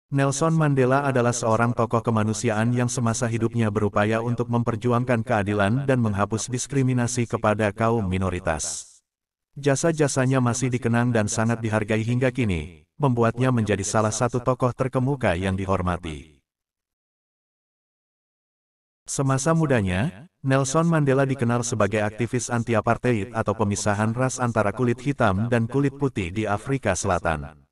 Nelson Mandela adalah seorang tokoh kemanusiaan yang semasa hidupnya berupaya untuk memperjuangkan keadilan dan menghapus diskriminasi kepada kaum minoritas. Jasa-jasanya masih dikenang dan sangat dihargai hingga kini, membuatnya menjadi salah satu tokoh terkemuka yang dihormati. Semasa mudanya, Nelson Mandela dikenal sebagai aktivis anti-apartheid atau pemisahan ras antara kulit hitam dan kulit putih di Afrika Selatan.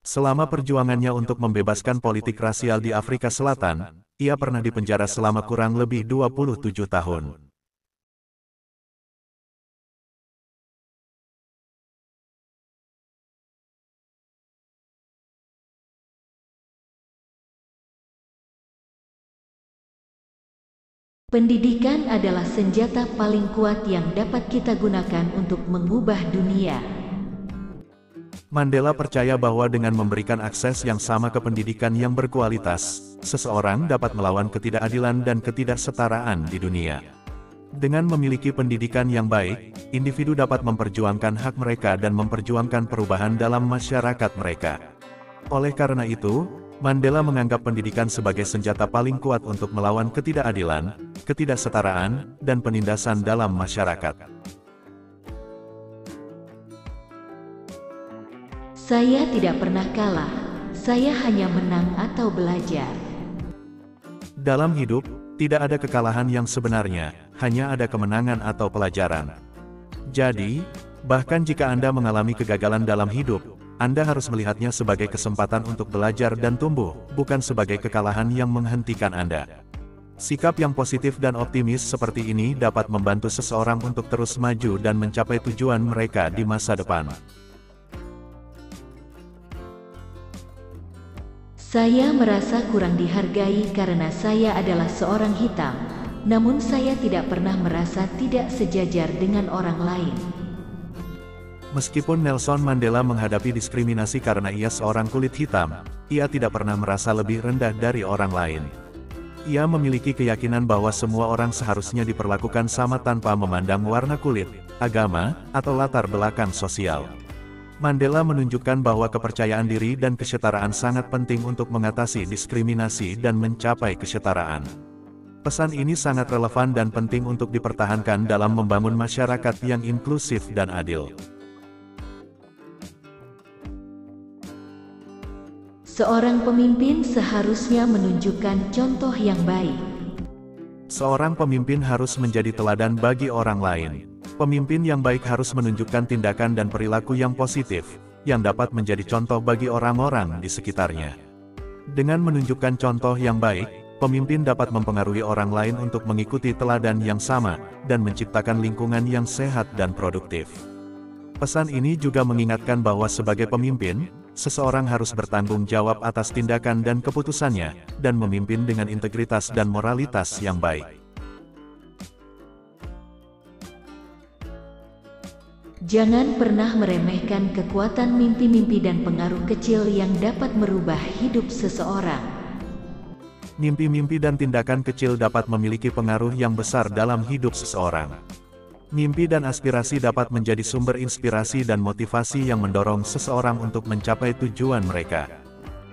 Selama perjuangannya untuk membebaskan politik rasial di Afrika Selatan, ia pernah dipenjara selama kurang lebih 27 tahun. Pendidikan adalah senjata paling kuat yang dapat kita gunakan untuk mengubah dunia. Mandela percaya bahwa dengan memberikan akses yang sama ke pendidikan yang berkualitas, seseorang dapat melawan ketidakadilan dan ketidaksetaraan di dunia. Dengan memiliki pendidikan yang baik, individu dapat memperjuangkan hak mereka dan memperjuangkan perubahan dalam masyarakat mereka. Oleh karena itu, Mandela menganggap pendidikan sebagai senjata paling kuat untuk melawan ketidakadilan, ketidaksetaraan, dan penindasan dalam masyarakat. Saya tidak pernah kalah, saya hanya menang atau belajar. Dalam hidup, tidak ada kekalahan yang sebenarnya, hanya ada kemenangan atau pelajaran. Jadi, bahkan jika Anda mengalami kegagalan dalam hidup, Anda harus melihatnya sebagai kesempatan untuk belajar dan tumbuh, bukan sebagai kekalahan yang menghentikan Anda. Sikap yang positif dan optimis seperti ini dapat membantu seseorang untuk terus maju dan mencapai tujuan mereka di masa depan. Saya merasa kurang dihargai karena saya adalah seorang hitam, namun saya tidak pernah merasa tidak sejajar dengan orang lain. Meskipun Nelson Mandela menghadapi diskriminasi karena ia seorang kulit hitam, ia tidak pernah merasa lebih rendah dari orang lain. Ia memiliki keyakinan bahwa semua orang seharusnya diperlakukan sama tanpa memandang warna kulit, agama, atau latar belakang sosial. Mandela menunjukkan bahwa kepercayaan diri dan kesetaraan sangat penting untuk mengatasi diskriminasi dan mencapai kesetaraan. Pesan ini sangat relevan dan penting untuk dipertahankan dalam membangun masyarakat yang inklusif dan adil. Seorang pemimpin seharusnya menunjukkan contoh yang baik. Seorang pemimpin harus menjadi teladan bagi orang lain. Pemimpin yang baik harus menunjukkan tindakan dan perilaku yang positif, yang dapat menjadi contoh bagi orang-orang di sekitarnya. Dengan menunjukkan contoh yang baik, pemimpin dapat mempengaruhi orang lain untuk mengikuti teladan yang sama, dan menciptakan lingkungan yang sehat dan produktif. Pesan ini juga mengingatkan bahwa sebagai pemimpin, seseorang harus bertanggung jawab atas tindakan dan keputusannya, dan memimpin dengan integritas dan moralitas yang baik. Jangan pernah meremehkan kekuatan mimpi-mimpi dan pengaruh kecil yang dapat merubah hidup seseorang. Mimpi-mimpi dan tindakan kecil dapat memiliki pengaruh yang besar dalam hidup seseorang. Mimpi dan aspirasi dapat menjadi sumber inspirasi dan motivasi yang mendorong seseorang untuk mencapai tujuan mereka.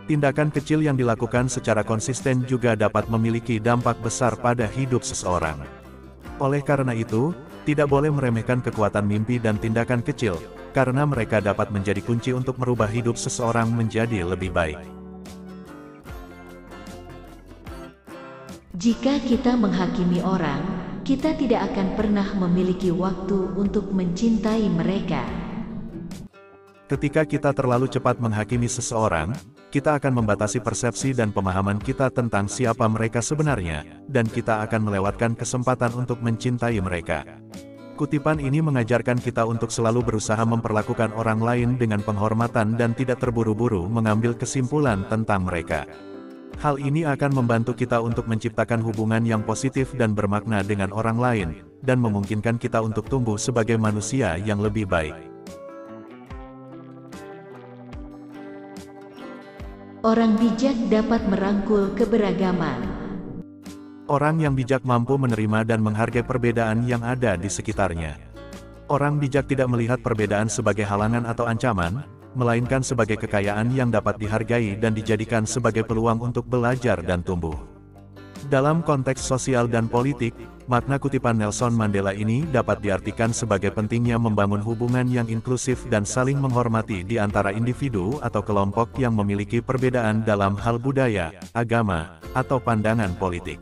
Tindakan kecil yang dilakukan secara konsisten juga dapat memiliki dampak besar pada hidup seseorang. Oleh karena itu, tidak boleh meremehkan kekuatan mimpi dan tindakan kecil, karena mereka dapat menjadi kunci untuk merubah hidup seseorang menjadi lebih baik. Jika kita menghakimi orang, kita tidak akan pernah memiliki waktu untuk mencintai mereka. Ketika kita terlalu cepat menghakimi seseorang, kita akan membatasi persepsi dan pemahaman kita tentang siapa mereka sebenarnya, dan kita akan melewatkan kesempatan untuk mencintai mereka. Kutipan ini mengajarkan kita untuk selalu berusaha memperlakukan orang lain dengan penghormatan dan tidak terburu-buru mengambil kesimpulan tentang mereka. Hal ini akan membantu kita untuk menciptakan hubungan yang positif dan bermakna dengan orang lain, dan memungkinkan kita untuk tumbuh sebagai manusia yang lebih baik. Orang bijak dapat merangkul keberagaman. Orang yang bijak mampu menerima dan menghargai perbedaan yang ada di sekitarnya. Orang bijak tidak melihat perbedaan sebagai halangan atau ancaman, melainkan sebagai kekayaan yang dapat dihargai dan dijadikan sebagai peluang untuk belajar dan tumbuh. Dalam konteks sosial dan politik, makna kutipan Nelson Mandela ini dapat diartikan sebagai pentingnya membangun hubungan yang inklusif dan saling menghormati di antara individu atau kelompok yang memiliki perbedaan dalam hal budaya, agama, atau pandangan politik.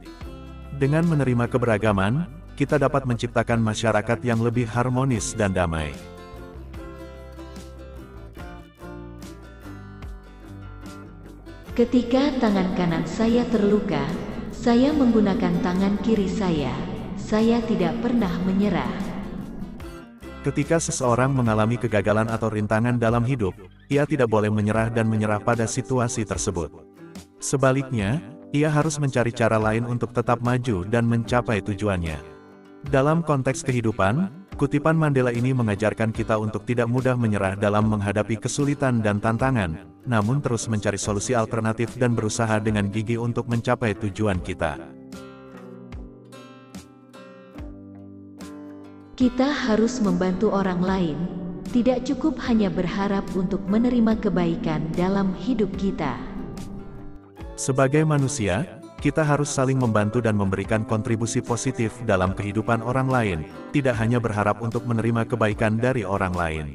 Dengan menerima keberagaman, kita dapat menciptakan masyarakat yang lebih harmonis dan damai. Ketika tangan kanan saya terluka, saya menggunakan tangan kiri saya. Saya tidak pernah menyerah. Ketika seseorang mengalami kegagalan atau rintangan dalam hidup, ia tidak boleh menyerah dan menyerah pada situasi tersebut. Sebaliknya, ia harus mencari cara lain untuk tetap maju dan mencapai tujuannya. Dalam konteks kehidupan, kutipan Mandela ini mengajarkan kita untuk tidak mudah menyerah dalam menghadapi kesulitan dan tantangan, namun terus mencari solusi alternatif dan berusaha dengan gigih untuk mencapai tujuan kita. Kita harus membantu orang lain, tidak cukup hanya berharap untuk menerima kebaikan dalam hidup kita. Sebagai manusia, kita harus saling membantu dan memberikan kontribusi positif dalam kehidupan orang lain, tidak hanya berharap untuk menerima kebaikan dari orang lain.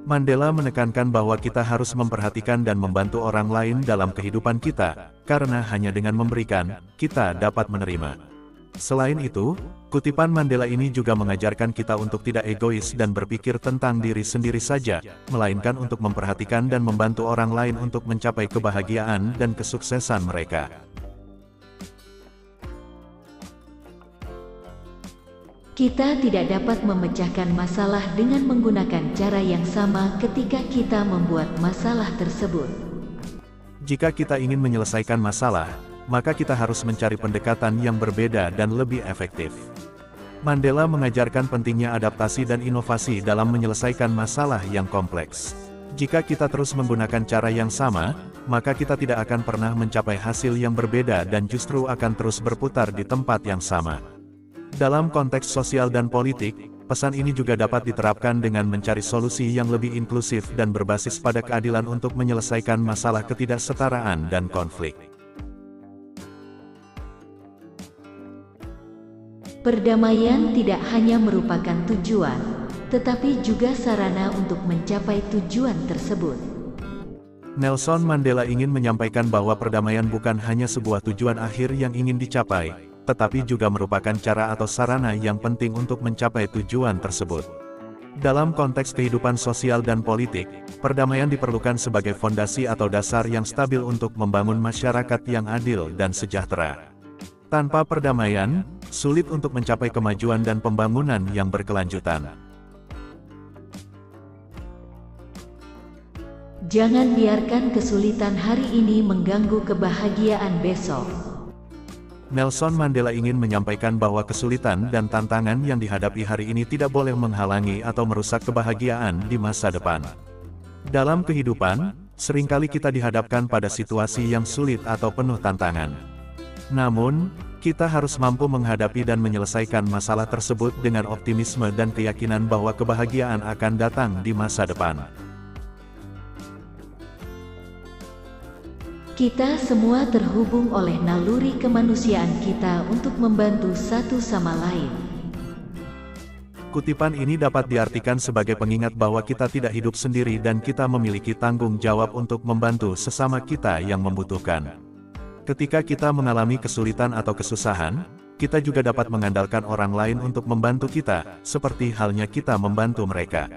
Mandela menekankan bahwa kita harus memperhatikan dan membantu orang lain dalam kehidupan kita, karena hanya dengan memberikan, kita dapat menerima. Selain itu, kutipan Mandela ini juga mengajarkan kita untuk tidak egois dan berpikir tentang diri sendiri saja, melainkan untuk memperhatikan dan membantu orang lain untuk mencapai kebahagiaan dan kesuksesan mereka. Kita tidak dapat memecahkan masalah dengan menggunakan cara yang sama ketika kita membuat masalah tersebut. Jika kita ingin menyelesaikan masalah, maka kita harus mencari pendekatan yang berbeda dan lebih efektif. Mandela mengajarkan pentingnya adaptasi dan inovasi dalam menyelesaikan masalah yang kompleks. Jika kita terus menggunakan cara yang sama, maka kita tidak akan pernah mencapai hasil yang berbeda dan justru akan terus berputar di tempat yang sama. Dalam konteks sosial dan politik, pesan ini juga dapat diterapkan dengan mencari solusi yang lebih inklusif dan berbasis pada keadilan untuk menyelesaikan masalah ketidaksetaraan dan konflik. Perdamaian tidak hanya merupakan tujuan, tetapi juga sarana untuk mencapai tujuan tersebut. Nelson Mandela ingin menyampaikan bahwa perdamaian bukan hanya sebuah tujuan akhir yang ingin dicapai, tetapi juga merupakan cara atau sarana yang penting untuk mencapai tujuan tersebut. Dalam konteks kehidupan sosial dan politik, perdamaian diperlukan sebagai fondasi atau dasar yang stabil untuk membangun masyarakat yang adil dan sejahtera. Tanpa perdamaian, sulit untuk mencapai kemajuan dan pembangunan yang berkelanjutan. Jangan biarkan kesulitan hari ini mengganggu kebahagiaan besok. Nelson Mandela ingin menyampaikan bahwa kesulitan dan tantangan yang dihadapi hari ini tidak boleh menghalangi atau merusak kebahagiaan di masa depan. Dalam kehidupan, seringkali kita dihadapkan pada situasi yang sulit atau penuh tantangan. Namun, kita harus mampu menghadapi dan menyelesaikan masalah tersebut dengan optimisme dan keyakinan bahwa kebahagiaan akan datang di masa depan. Kita semua terhubung oleh naluri kemanusiaan kita untuk membantu satu sama lain. Kutipan ini dapat diartikan sebagai pengingat bahwa kita tidak hidup sendiri dan kita memiliki tanggung jawab untuk membantu sesama kita yang membutuhkan. Ketika kita mengalami kesulitan atau kesusahan, kita juga dapat mengandalkan orang lain untuk membantu kita, seperti halnya kita membantu mereka.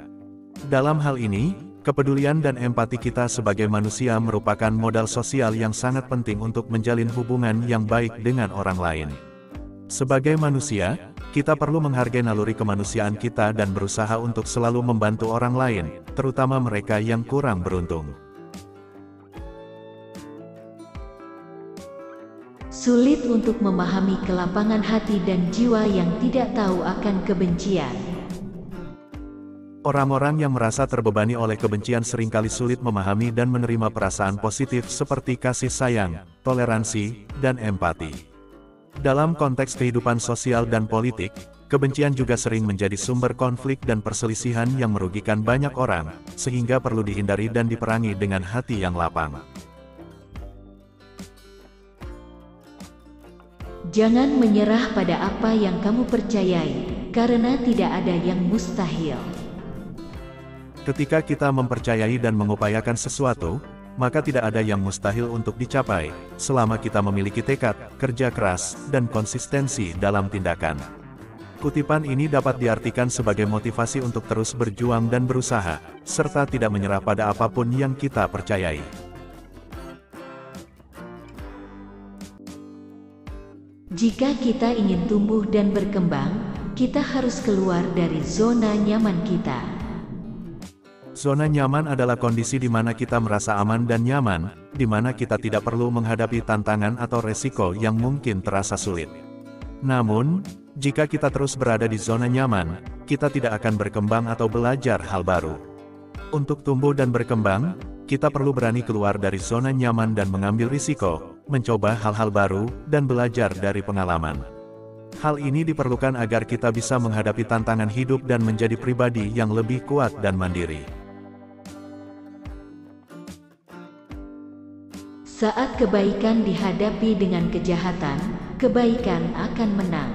Dalam hal ini, kepedulian dan empati kita sebagai manusia merupakan modal sosial yang sangat penting untuk menjalin hubungan yang baik dengan orang lain. Sebagai manusia, kita perlu menghargai naluri kemanusiaan kita dan berusaha untuk selalu membantu orang lain, terutama mereka yang kurang beruntung. Sulit untuk memahami kelapangan hati dan jiwa yang tidak tahu akan kebencian. Orang-orang yang merasa terbebani oleh kebencian seringkali sulit memahami dan menerima perasaan positif seperti kasih sayang, toleransi, dan empati. Dalam konteks kehidupan sosial dan politik, kebencian juga sering menjadi sumber konflik dan perselisihan yang merugikan banyak orang, sehingga perlu dihindari dan diperangi dengan hati yang lapang. Jangan menyerah pada apa yang kamu percayai, karena tidak ada yang mustahil. Ketika kita mempercayai dan mengupayakan sesuatu, maka tidak ada yang mustahil untuk dicapai, selama kita memiliki tekad, kerja keras, dan konsistensi dalam tindakan. Kutipan ini dapat diartikan sebagai motivasi untuk terus berjuang dan berusaha, serta tidak menyerah pada apapun yang kita percayai. Jika kita ingin tumbuh dan berkembang, kita harus keluar dari zona nyaman kita. Zona nyaman adalah kondisi di mana kita merasa aman dan nyaman, di mana kita tidak perlu menghadapi tantangan atau resiko yang mungkin terasa sulit. Namun, jika kita terus berada di zona nyaman, kita tidak akan berkembang atau belajar hal baru. Untuk tumbuh dan berkembang, kita perlu berani keluar dari zona nyaman dan mengambil risiko, mencoba hal-hal baru, dan belajar dari pengalaman. Hal ini diperlukan agar kita bisa menghadapi tantangan hidup dan menjadi pribadi yang lebih kuat dan mandiri. Saat kebaikan dihadapi dengan kejahatan, kebaikan akan menang.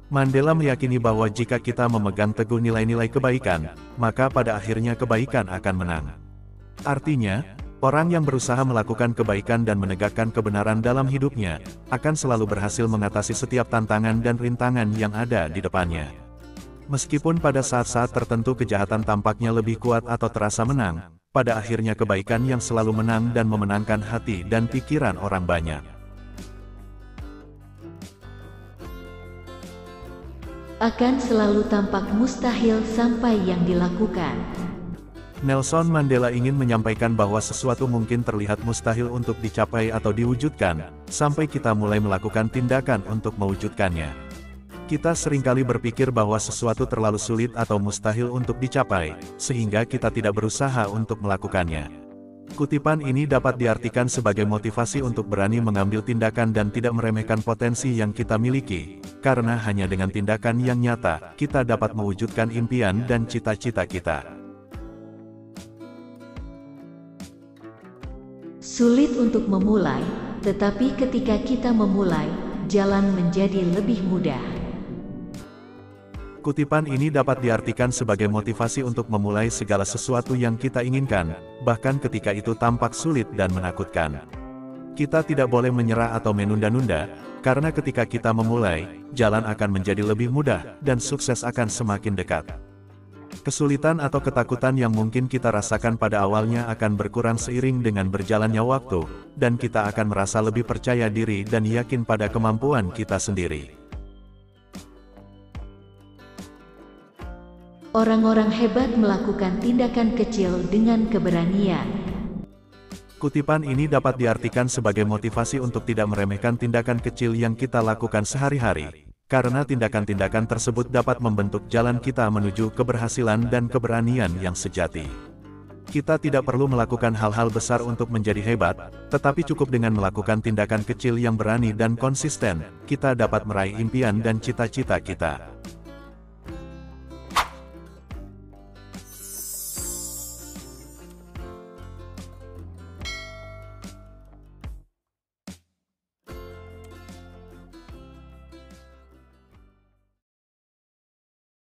Mandela meyakini bahwa jika kita memegang teguh nilai-nilai kebaikan, maka pada akhirnya kebaikan akan menang. Artinya, orang yang berusaha melakukan kebaikan dan menegakkan kebenaran dalam hidupnya, akan selalu berhasil mengatasi setiap tantangan dan rintangan yang ada di depannya. Meskipun pada saat-saat tertentu kejahatan tampaknya lebih kuat atau terasa menang, pada akhirnya kebaikan yang selalu menang dan memenangkan hati dan pikiran orang banyak. Akan selalu tampak mustahil sampai yang dilakukan. Nelson Mandela ingin menyampaikan bahwa sesuatu mungkin terlihat mustahil untuk dicapai atau diwujudkan, sampai kita mulai melakukan tindakan untuk mewujudkannya. Kita seringkali berpikir bahwa sesuatu terlalu sulit atau mustahil untuk dicapai, sehingga kita tidak berusaha untuk melakukannya. Kutipan ini dapat diartikan sebagai motivasi untuk berani mengambil tindakan dan tidak meremehkan potensi yang kita miliki, karena hanya dengan tindakan yang nyata, kita dapat mewujudkan impian dan cita-cita kita. Sulit untuk memulai, tetapi ketika kita memulai, jalan menjadi lebih mudah. Kutipan ini dapat diartikan sebagai motivasi untuk memulai segala sesuatu yang kita inginkan, bahkan ketika itu tampak sulit dan menakutkan. Kita tidak boleh menyerah atau menunda-nunda, karena ketika kita memulai, jalan akan menjadi lebih mudah, dan sukses akan semakin dekat. Kesulitan atau ketakutan yang mungkin kita rasakan pada awalnya akan berkurang seiring dengan berjalannya waktu, dan kita akan merasa lebih percaya diri dan yakin pada kemampuan kita sendiri. Orang-orang hebat melakukan tindakan kecil dengan keberanian. Kutipan ini dapat diartikan sebagai motivasi untuk tidak meremehkan tindakan kecil yang kita lakukan sehari-hari, karena tindakan-tindakan tersebut dapat membentuk jalan kita menuju keberhasilan dan keberanian yang sejati. Kita tidak perlu melakukan hal-hal besar untuk menjadi hebat, tetapi cukup dengan melakukan tindakan kecil yang berani dan konsisten, kita dapat meraih impian dan cita-cita kita.